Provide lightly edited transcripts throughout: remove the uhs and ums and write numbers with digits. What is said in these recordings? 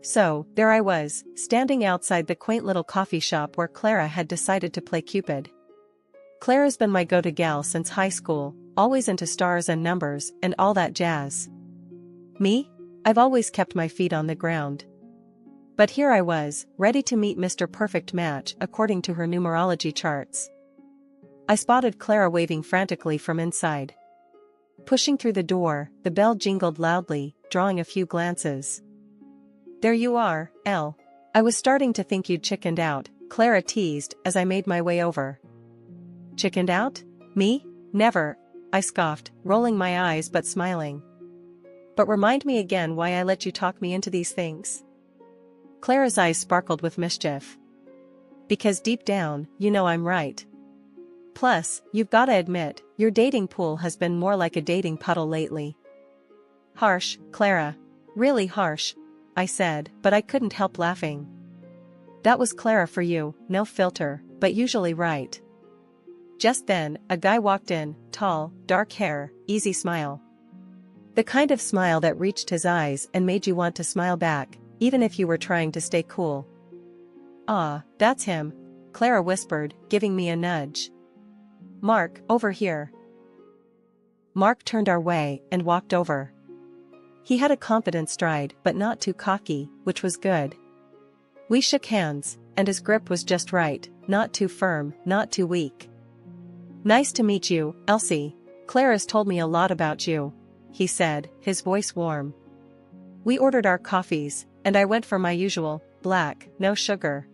So, there I was, standing outside the quaint little coffee shop where Clara had decided to play Cupid. Clara's been my go-to gal since high school, always into stars and numbers and all that jazz. Me? I've always kept my feet on the ground. But here I was, ready to meet Mr. Perfect Match according to her numerology charts. I spotted Clara waving frantically from inside. Pushing through the door, the bell jingled loudly, drawing a few glances. "There you are, Elle. I was starting to think you'd chickened out," Clara teased as I made my way over. "Chickened out? Me? Never," I scoffed, rolling my eyes but smiling. "But remind me again why I let you talk me into these things." Clara's eyes sparkled with mischief. "Because deep down, you know I'm right. Plus, you've gotta admit, your dating pool has been more like a dating puddle lately." "Harsh, Clara. Really harsh," I said, but I couldn't help laughing. That was Clara for you, no filter, but usually right. Just then, a guy walked in, tall, dark hair, easy smile. The kind of smile that reached his eyes and made you want to smile back, even if you were trying to stay cool. "Ah, that's him," Clara whispered, giving me a nudge. "Mark, over here." Mark turned our way and walked over. He had a confident stride but not too cocky, which was good. We shook hands, and his grip was just right, not too firm, not too weak. "Nice to meet you, Elsie. Clara's told me a lot about you," he said, his voice warm. We ordered our coffees, and I went for my usual, black, no sugar.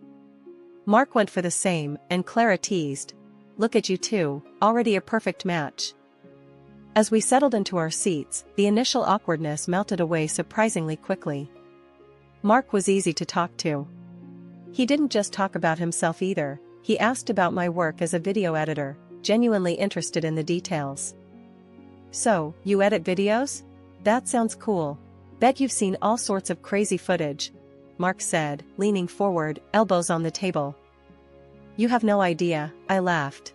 Mark went for the same, and Clara teased, "Look at you two, already a perfect match." As we settled into our seats, the initial awkwardness melted away surprisingly quickly. Mark was easy to talk to. He didn't just talk about himself either, he asked about my work as a video editor, genuinely interested in the details. "So, you edit videos? That sounds cool. Bet you've seen all sorts of crazy footage," Mark said, leaning forward, elbows on the table. "You have no idea," I laughed.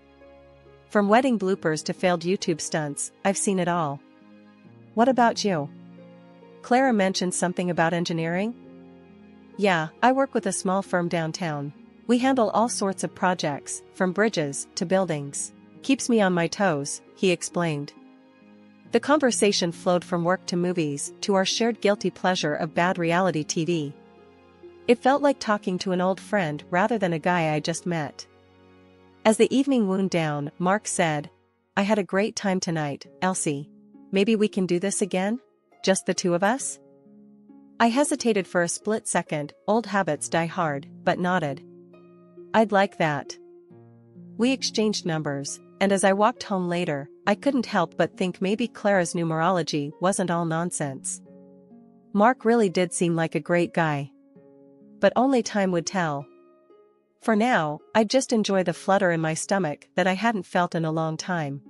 "From wedding bloopers to failed YouTube stunts, I've seen it all." "What about you?" Clara mentioned something about engineering. "Yeah, I work with a small firm downtown. We handle all sorts of projects, from bridges to buildings. Keeps me on my toes," he explained. The conversation flowed from work to movies to our shared guilty pleasure of bad reality TV. It felt like talking to an old friend rather than a guy I just met. As the evening wound down, Mark said, "I had a great time tonight, Elsie. Maybe we can do this again? Just the two of us?" I hesitated for a split second, old habits die hard, but nodded. "I'd like that." We exchanged numbers, and as I walked home later, I couldn't help but think maybe Clara's numerology wasn't all nonsense. Mark really did seem like a great guy. But only time would tell. For now, I'd just enjoy the flutter in my stomach that I hadn't felt in a long time.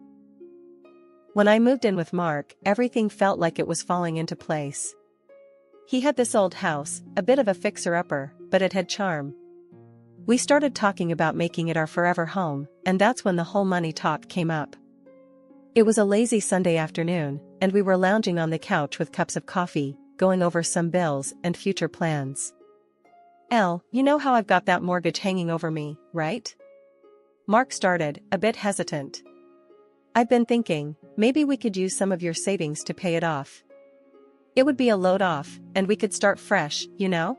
When I moved in with Mark, everything felt like it was falling into place. He had this old house, a bit of a fixer-upper, but it had charm. We started talking about making it our forever home, and that's when the whole money talk came up. It was a lazy Sunday afternoon, and we were lounging on the couch with cups of coffee, going over some bills and future plans. "Elle, you know how I've got that mortgage hanging over me, right?" Mark started, a bit hesitant. "I've been thinking, maybe we could use some of your savings to pay it off. It would be a load off, and we could start fresh, you know?"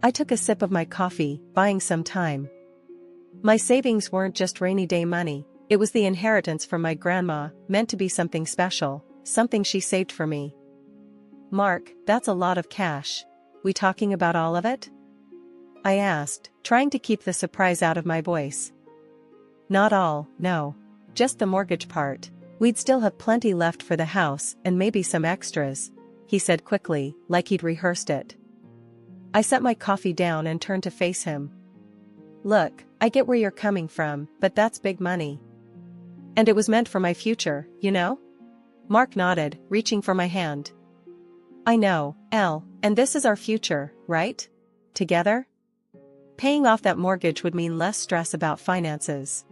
I took a sip of my coffee, buying some time. My savings weren't just rainy day money, it was the inheritance from my grandma, meant to be something special, something she saved for me. "Mark, that's a lot of cash. We talking about all of it?" I asked, trying to keep the surprise out of my voice. "Not all, no. Just the mortgage part. We'd still have plenty left for the house and maybe some extras," he said quickly, like he'd rehearsed it. I set my coffee down and turned to face him. "Look, I get where you're coming from, but that's big money. And it was meant for my future, you know?" Mark nodded, reaching for my hand. "I know, Elle, and this is our future, right? Together? Paying off that mortgage would mean less stress about finances.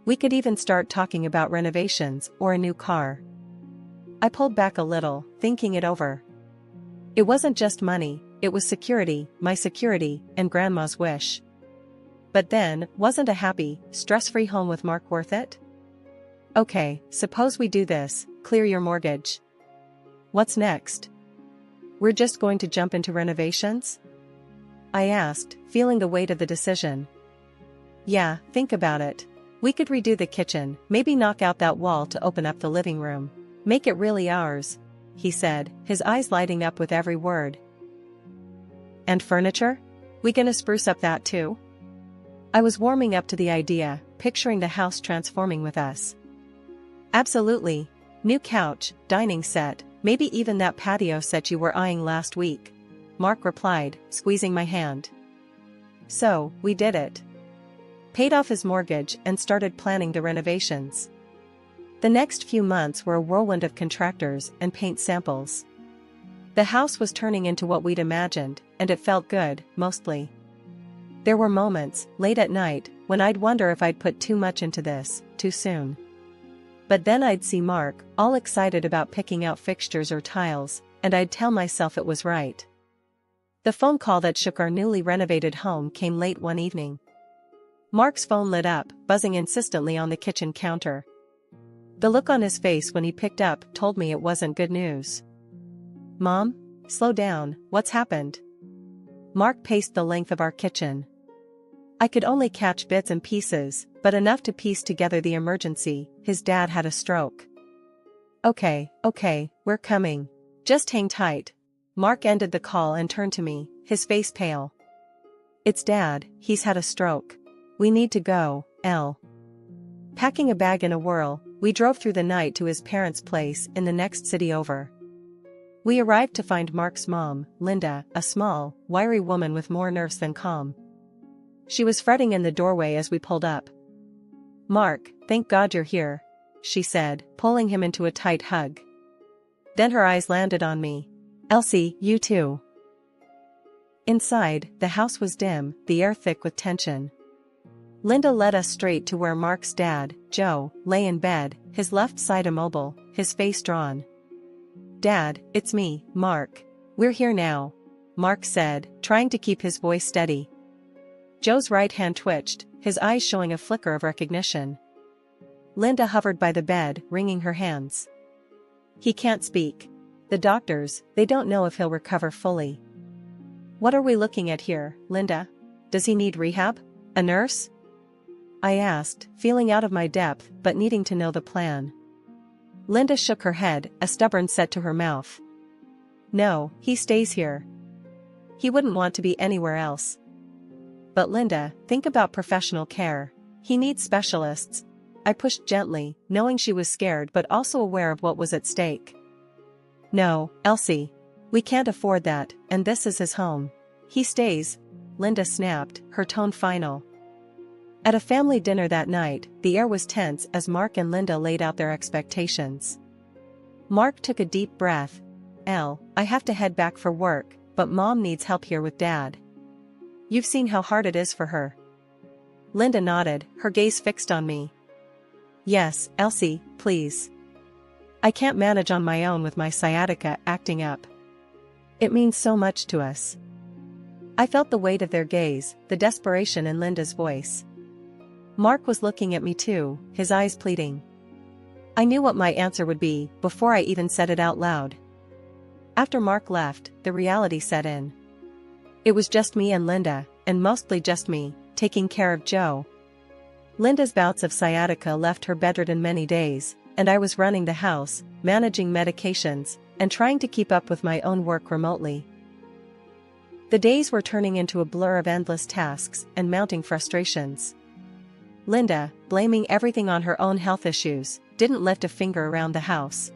We could even start talking about renovations or a new car." I pulled back a little, thinking it over. It wasn't just money, it was security, my security, and Grandma's wish. But then, wasn't a happy, stress-free home with Mark worth it? Okay, suppose we do this, clear your mortgage. What's next? We're just going to jump into renovations? I asked, feeling the weight of the decision. Yeah, think about it. We could redo the kitchen, maybe knock out that wall to open up the living room. Make it really ours, he said, his eyes lighting up with every word. And furniture? We gonna spruce up that too? I was warming up to the idea, picturing the house transforming with us. Absolutely. New couch, dining set, maybe even that patio set you were eyeing last week, Mark replied, squeezing my hand. So, we did it. Paid off his mortgage and started planning the renovations. The next few months were a whirlwind of contractors and paint samples. The house was turning into what we'd imagined, and it felt good, mostly. There were moments, late at night, when I'd wonder if I'd put too much into this, too soon. But then I'd see Mark, all excited about picking out fixtures or tiles, and I'd tell myself it was right. The phone call that shook our newly renovated home came late one evening. Mark's phone lit up, buzzing insistently on the kitchen counter. The look on his face when he picked up told me it wasn't good news. Mom? Slow down, what's happened? Mark paced the length of our kitchen. I could only catch bits and pieces, but enough to piece together the emergency. His dad had a stroke. Okay, we're coming. Just hang tight. Mark ended the call and turned to me, his face pale. It's Dad, he's had a stroke. We need to go, Elle. Packing a bag in a whirl, we drove through the night to his parents' place in the next city over. We arrived to find Mark's mom, Linda, a small, wiry woman with more nerves than calm. She was fretting in the doorway as we pulled up. Mark, thank God you're here, she said, pulling him into a tight hug. Then her eyes landed on me. Elsie, you too. Inside, the house was dim, the air thick with tension. Linda led us straight to where Mark's dad, Joe, lay in bed, his left side immobile, his face drawn. Dad, it's me, Mark. We're here now, Mark said, trying to keep his voice steady. Joe's right hand twitched, his eyes showing a flicker of recognition. Linda hovered by the bed, wringing her hands. He can't speak. The doctors, they don't know if he'll recover fully. What are we looking at here, Linda? Does he need rehab? A nurse? I asked, feeling out of my depth but needing to know the plan. Linda shook her head, a stubborn set to her mouth. No, he stays here. He wouldn't want to be anywhere else. But Linda, think about professional care. He needs specialists. I pushed gently, knowing she was scared but also aware of what was at stake. No, Elsie. We can't afford that, and this is his home. He stays, Linda snapped, her tone final. At a family dinner that night, the air was tense as Mark and Linda laid out their expectations. Mark took a deep breath. Elle, I have to head back for work, but Mom needs help here with Dad. You've seen how hard it is for her. Linda nodded, her gaze fixed on me. Yes, Elsie, please. I can't manage on my own with my sciatica acting up. It means so much to us. I felt the weight of their gaze, the desperation in Linda's voice. Mark was looking at me too, his eyes pleading. I knew what my answer would be before I even said it out loud. After Mark left, the reality set in. It was just me and Linda, and mostly just me, taking care of Joe. Linda's bouts of sciatica left her bedridden many days, and I was running the house, managing medications, and trying to keep up with my own work remotely. The days were turning into a blur of endless tasks and mounting frustrations. Linda, blaming everything on her own health issues, didn't lift a finger around the house.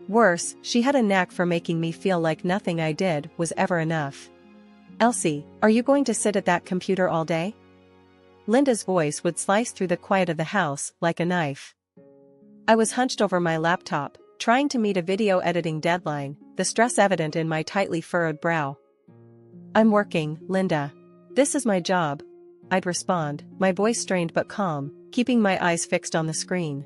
Worse, she had a knack for making me feel like nothing I did was ever enough. Elsie, are you going to sit at that computer all day? Linda's voice would slice through the quiet of the house like a knife. I was hunched over my laptop, trying to meet a video editing deadline, the stress evident in my tightly furrowed brow. I'm working, Linda. This is my job. I'd respond, my voice strained but calm, keeping my eyes fixed on the screen.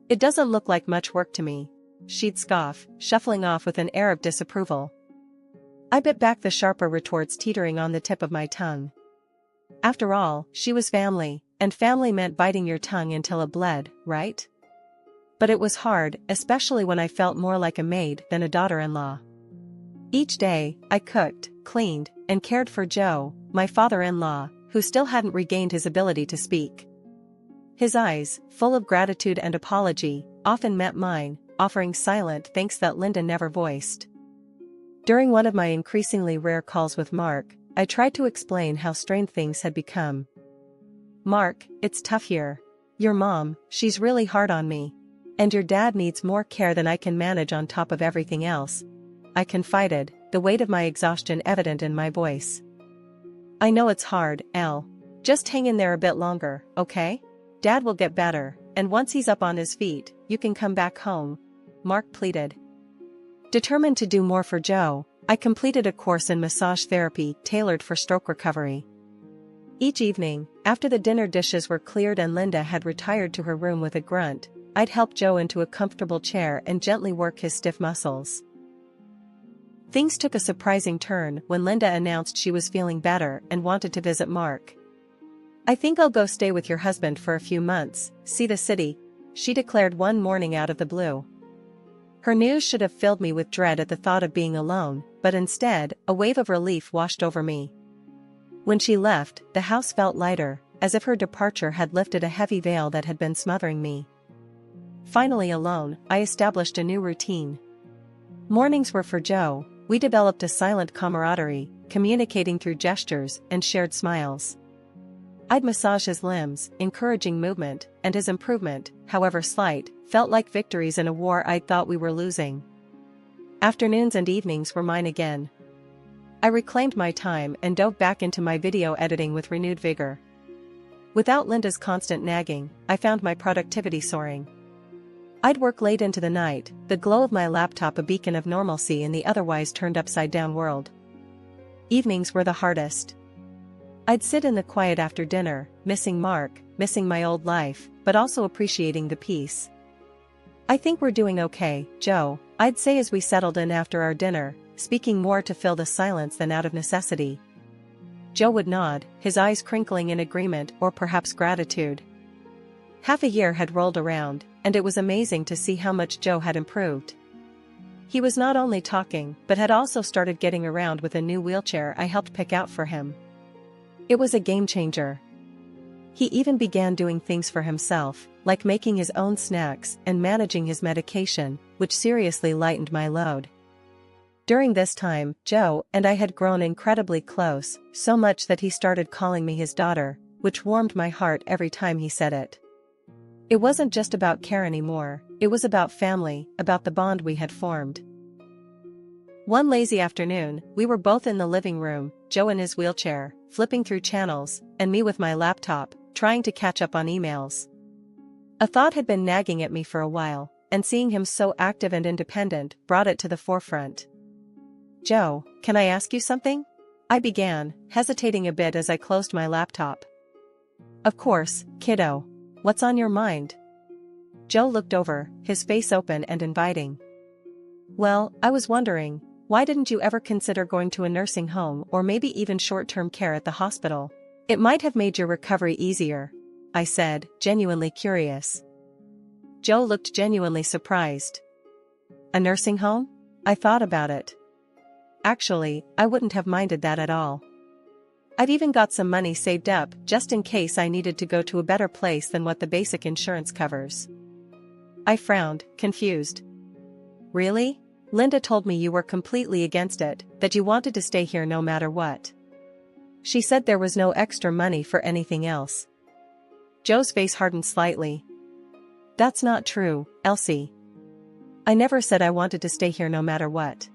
It doesn't look like much work to me, she'd scoff, shuffling off with an air of disapproval. I bit back the sharper retorts teetering on the tip of my tongue. After all, she was family, and family meant biting your tongue until it bled, right? But it was hard, especially when I felt more like a maid than a daughter-in-law. Each day, I cooked, cleaned, and cared for Joe, my father-in-law, who still hadn't regained his ability to speak. His eyes, full of gratitude and apology, often met mine, offering silent thanks that Linda never voiced. During one of my increasingly rare calls with Mark, I tried to explain how strained things had become. "Mark, it's tough here. Your mom, she's really hard on me. And your dad needs more care than I can manage on top of everything else," I confided, the weight of my exhaustion evident in my voice. "I know it's hard, Elle. Just hang in there a bit longer, okay? Dad will get better, and once he's up on his feet, you can come back home," Mark pleaded. Determined to do more for Joe, I completed a course in massage therapy tailored for stroke recovery. Each evening, after the dinner dishes were cleared and Linda had retired to her room with a grunt, I'd help Joe into a comfortable chair and gently work his stiff muscles. Things took a surprising turn when Linda announced she was feeling better and wanted to visit Mark. "I think I'll go stay with your husband for a few months, see the city," she declared one morning out of the blue. Her news should have filled me with dread at the thought of being alone, but instead, a wave of relief washed over me. When she left, the house felt lighter, as if her departure had lifted a heavy veil that had been smothering me. Finally alone, I established a new routine. Mornings were for Joe. We developed a silent camaraderie, communicating through gestures and shared smiles. I'd massage his limbs, encouraging movement, and his improvement, however slight, felt like victories in a war I'd thought we were losing. Afternoons and evenings were mine again. I reclaimed my time and dove back into my video editing with renewed vigor. Without Linda's constant nagging, I found my productivity soaring. I'd work late into the night, the glow of my laptop a beacon of normalcy in the otherwise turned upside-down world. Evenings were the hardest. I'd sit in the quiet after dinner, missing Mark, missing my old life, but also appreciating the peace. "I think we're doing okay, Joe," I'd say as we settled in after our dinner, speaking more to fill the silence than out of necessity. Joe would nod, his eyes crinkling in agreement or perhaps gratitude. Half a year had rolled around, and it was amazing to see how much Joe had improved. He was not only talking, but had also started getting around with a new wheelchair I helped pick out for him. It was a game changer. He even began doing things for himself, like making his own snacks and managing his medication, which seriously lightened my load. During this time, Joe and I had grown incredibly close, so much that he started calling me his daughter, which warmed my heart every time he said it. It wasn't just about care anymore, it was about family, about the bond we had formed. One lazy afternoon, we were both in the living room, Joe in his wheelchair, flipping through channels, and me with my laptop, trying to catch up on emails. A thought had been nagging at me for a while, and seeing him so active and independent brought it to the forefront. "Joe, can I ask you something?" I began, hesitating a bit as I closed my laptop. "Of course, kiddo. What's on your mind?" Joe looked over, his face open and inviting. "Well, I was wondering, why didn't you ever consider going to a nursing home or maybe even short-term care at the hospital? It might have made your recovery easier," I said, genuinely curious. Joe looked genuinely surprised. "A nursing home?" I thought about it. Actually, I wouldn't have minded that at all. I'd even got some money saved up just in case I needed to go to a better place than what the basic insurance covers. I frowned, confused. "Really? Linda told me you were completely against it, that you wanted to stay here no matter what. She said there was no extra money for anything else." Joe's face hardened slightly. "That's not true, Elsie. I never said I wanted to stay here no matter what.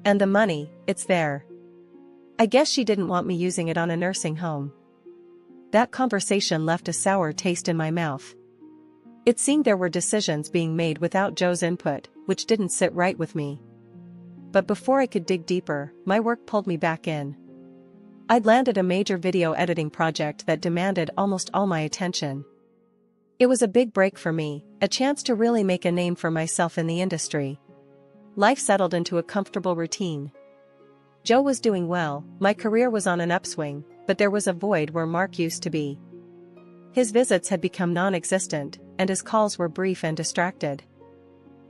And the money, it's there. I guess she didn't want me using it on a nursing home." That conversation left a sour taste in my mouth. It seemed there were decisions being made without Joe's input, which didn't sit right with me. But before I could dig deeper, my work pulled me back in. I'd landed a major video editing project that demanded almost all my attention. It was a big break for me, a chance to really make a name for myself in the industry. Life settled into a comfortable routine. Joe was doing well, my career was on an upswing, but there was a void where Mark used to be. His visits had become non-existent, and his calls were brief and distracted.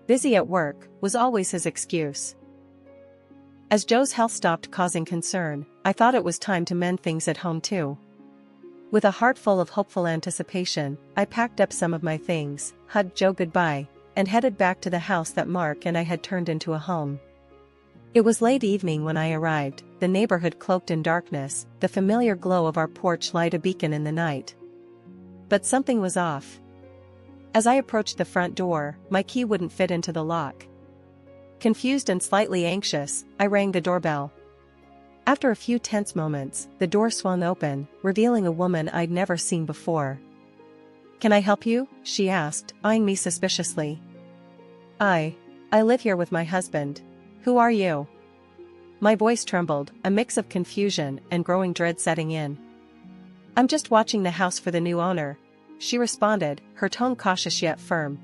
Busy at work was always his excuse. As Joe's health stopped causing concern, I thought it was time to mend things at home too. With a heart full of hopeful anticipation, I packed up some of my things, hugged Joe goodbye, and headed back to the house that Mark and I had turned into a home. It was late evening when I arrived, the neighborhood cloaked in darkness, the familiar glow of our porch light a beacon in the night. But something was off. As I approached the front door, my key wouldn't fit into the lock. Confused and slightly anxious, I rang the doorbell. After a few tense moments, the door swung open, revealing a woman I'd never seen before. "Can I help you?" she asked, eyeing me suspiciously. I live here with my husband. Who are you?" My voice trembled, a mix of confusion and growing dread setting in. "I'm just watching the house for the new owner," she responded, her tone cautious yet firm.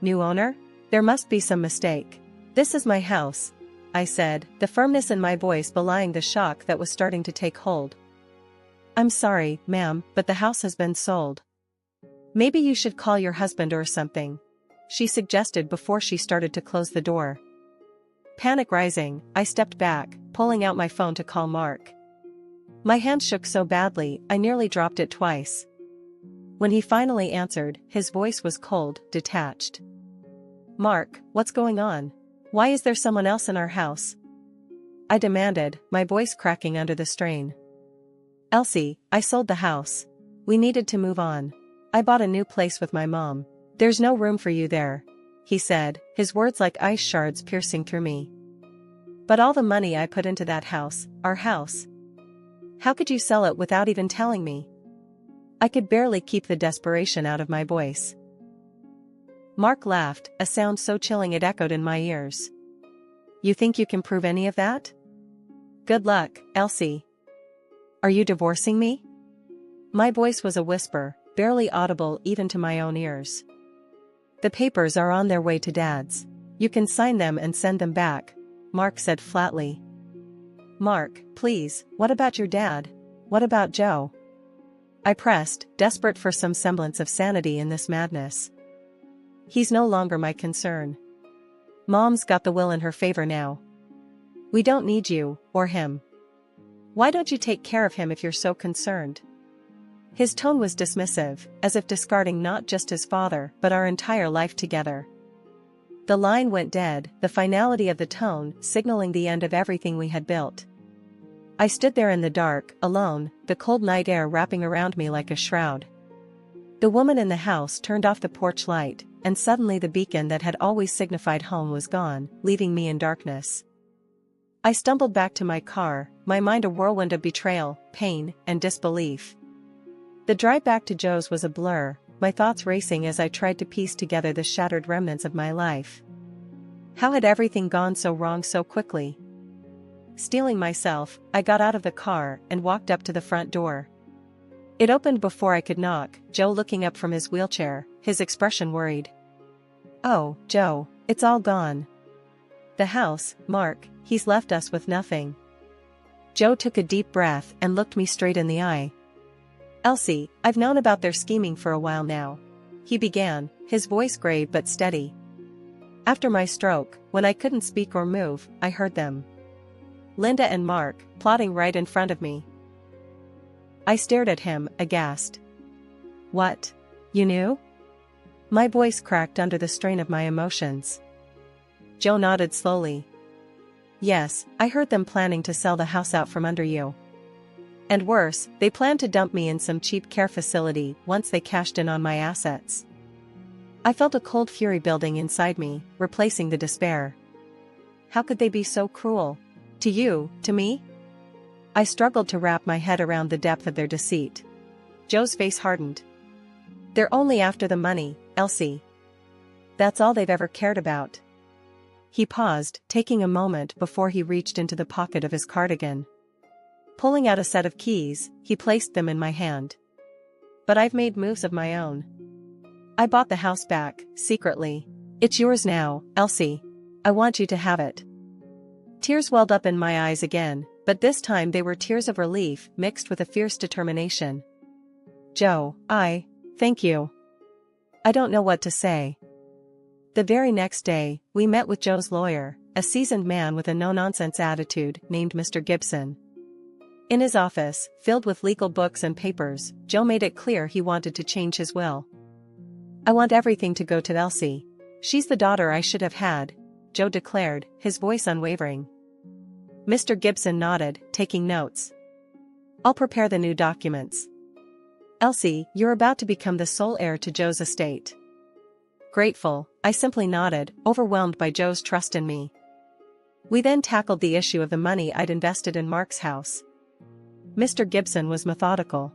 "New owner? There must be some mistake. This is my house," I said, the firmness in my voice belying the shock that was starting to take hold. "I'm sorry, ma'am, but the house has been sold. Maybe you should call your husband or something," she suggested before she started to close the door. Panic rising, I stepped back, pulling out my phone to call Mark. My hand shook so badly, I nearly dropped it twice. When he finally answered, his voice was cold, detached. "Mark, what's going on? Why is there someone else in our house?" I demanded, my voice cracking under the strain. "Elsie, I sold the house. We needed to move on. I bought a new place with my mom. There's no room for you there," he said, his words like ice shards piercing through me. "But all the money I put into that house, our house. How could you sell it without even telling me?" I could barely keep the desperation out of my voice. Mark laughed, a sound so chilling it echoed in my ears. "You think you can prove any of that? Good luck, Elsie. Are you divorcing me?" My voice was a whisper, barely audible even to my own ears. "The papers are on their way to Dad's. You can sign them and send them back," Mark said flatly. "Mark, please, what about your dad? What about Joe?" I pressed, desperate for some semblance of sanity in this madness. "He's no longer my concern. Mom's got the will in her favor now. We don't need you, or him. Why don't you take care of him if you're so concerned?" His tone was dismissive, as if discarding not just his father but our entire life together. The line went dead, the finality of the tone signaling the end of everything we had built. I stood there in the dark, alone, the cold night air wrapping around me like a shroud. The woman in the house turned off the porch light, and suddenly the beacon that had always signified home was gone, leaving me in darkness. I stumbled back to my car, my mind a whirlwind of betrayal, pain, and disbelief. The drive back to Joe's was a blur, my thoughts racing as I tried to piece together the shattered remnants of my life. How had everything gone so wrong so quickly? Steeling myself, I got out of the car and walked up to the front door. It opened before I could knock, Joe looking up from his wheelchair, his expression worried. "Oh, Joe, it's all gone. The house, Mark, he's left us with nothing." Joe took a deep breath and looked me straight in the eye. "Elsie, I've known about their scheming for a while now," he began, his voice grave but steady. "After my stroke, when I couldn't speak or move, I heard them. Linda and Mark, plotting right in front of me." I stared at him, aghast. "What? You knew?" My voice cracked under the strain of my emotions. Joe nodded slowly. "Yes, I heard them planning to sell the house out from under you. And worse, they planned to dump me in some cheap care facility once they cashed in on my assets." I felt a cold fury building inside me, replacing the despair. How could they be so cruel? To you, to me? I struggled to wrap my head around the depth of their deceit. Joe's face hardened. "They're only after the money, Elsie. That's all they've ever cared about." He paused, taking a moment before he reached into the pocket of his cardigan. Pulling out a set of keys, he placed them in my hand. "But I've made moves of my own. I bought the house back, secretly. It's yours now, Elsie. I want you to have it." Tears welled up in my eyes again, but this time they were tears of relief mixed with a fierce determination. Joe, thank you. I don't know what to say. The very next day, we met with Joe's lawyer, a seasoned man with a no-nonsense attitude named Mr. Gibson. In his office, filled with legal books and papers, Joe made it clear he wanted to change his will. I want everything to go to Elsie. She's the daughter I should have had, Joe declared, his voice unwavering. Mr. Gibson nodded, taking notes. I'll prepare the new documents. Elsie, you're about to become the sole heir to Joe's estate. Grateful, I simply nodded, overwhelmed by Joe's trust in me. We then tackled the issue of the money I'd invested in Mark's house. Mr. Gibson was methodical.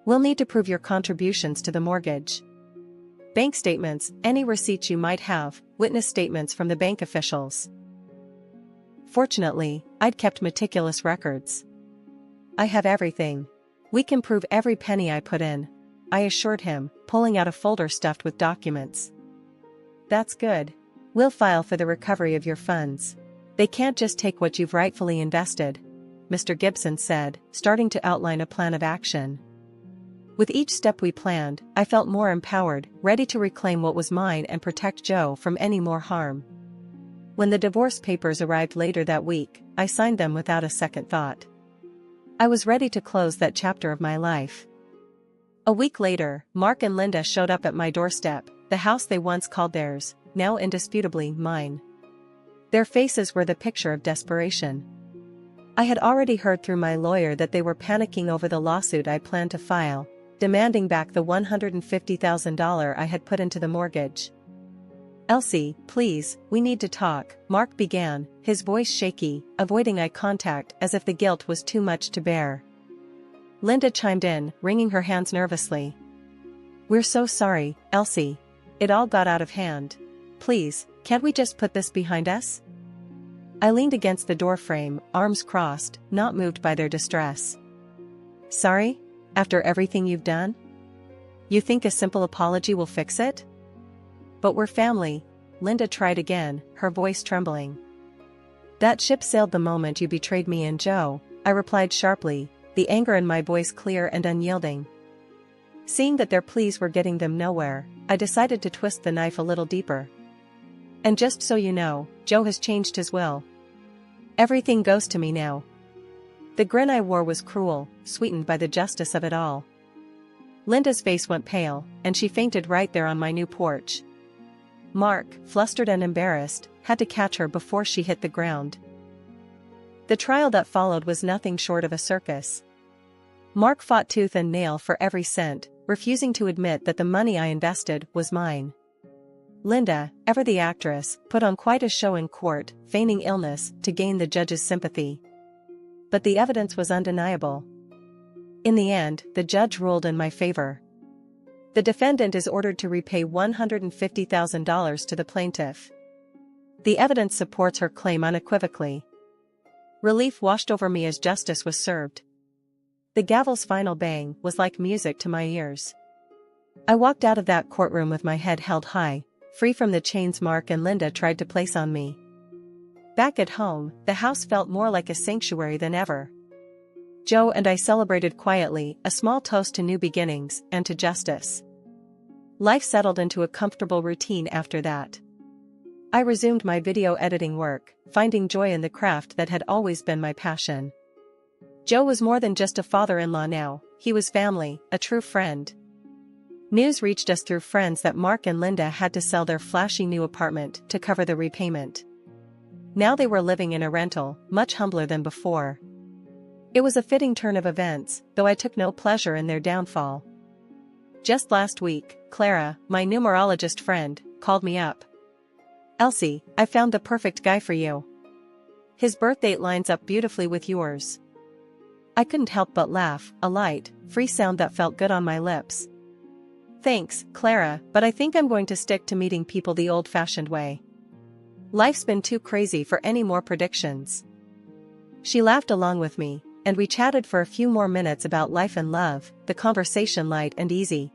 We'll need to prove your contributions to the mortgage. Bank statements, any receipts you might have, witness statements from the bank officials. Fortunately, I'd kept meticulous records. I have everything. We can prove every penny I put in, I assured him, pulling out a folder stuffed with documents. That's good. We'll file for the recovery of your funds. They can't just take what you've rightfully invested, Mr. Gibson said, starting to outline a plan of action. With each step we planned, I felt more empowered, ready to reclaim what was mine and protect Joe from any more harm. When the divorce papers arrived later that week, I signed them without a second thought. I was ready to close that chapter of my life. A week later, Mark and Linda showed up at my doorstep, the house they once called theirs, now indisputably mine. Their faces were the picture of desperation. I had already heard through my lawyer that they were panicking over the lawsuit I planned to file, demanding back the $150,000 I had put into the mortgage. Elsie, please, we need to talk, Mark began, his voice shaky, avoiding eye contact as if the guilt was too much to bear. Linda chimed in, wringing her hands nervously. We're so sorry, Elsie. It all got out of hand. Please, can't we just put this behind us? I leaned against the doorframe, arms crossed, not moved by their distress. Sorry? After everything you've done? You think a simple apology will fix it? But we're family, Linda tried again, her voice trembling. That ship sailed the moment you betrayed me and Joe, I replied sharply, the anger in my voice clear and unyielding. Seeing that their pleas were getting them nowhere, I decided to twist the knife a little deeper. And just so you know, Joe has changed his will. Everything goes to me now. The grin I wore was cruel, sweetened by the justice of it all. Linda's face went pale, and she fainted right there on my new porch. Mark, flustered and embarrassed, had to catch her before she hit the ground. The trial that followed was nothing short of a circus. Mark fought tooth and nail for every cent, refusing to admit that the money I invested was mine. Linda, ever the actress, put on quite a show in court, feigning illness to gain the judge's sympathy. But the evidence was undeniable. In the end, the judge ruled in my favor. The defendant is ordered to repay $150,000 to the plaintiff. The evidence supports her claim unequivocally. Relief washed over me as justice was served. The gavel's final bang was like music to my ears. I walked out of that courtroom with my head held high, free from the chains Mark and Linda tried to place on me. Back at home, the house felt more like a sanctuary than ever. Joe and I celebrated quietly, a small toast to new beginnings and to justice. Life settled into a comfortable routine after that. I resumed my video editing work, finding joy in the craft that had always been my passion. Joe was more than just a father-in-law now, he was family, a true friend. News reached us through friends that Mark and Linda had to sell their flashy new apartment to cover the repayment. Now they were living in a rental, much humbler than before. It was a fitting turn of events, though I took no pleasure in their downfall. Just last week, Clara, my numerologist friend, called me up. Elsie, I found the perfect guy for you. His birth date lines up beautifully with yours. I couldn't help but laugh, a light, free sound that felt good on my lips. Thanks, Clara, but I think I'm going to stick to meeting people the old-fashioned way. Life's been too crazy for any more predictions. She laughed along with me, and we chatted for a few more minutes about life and love, the conversation light and easy.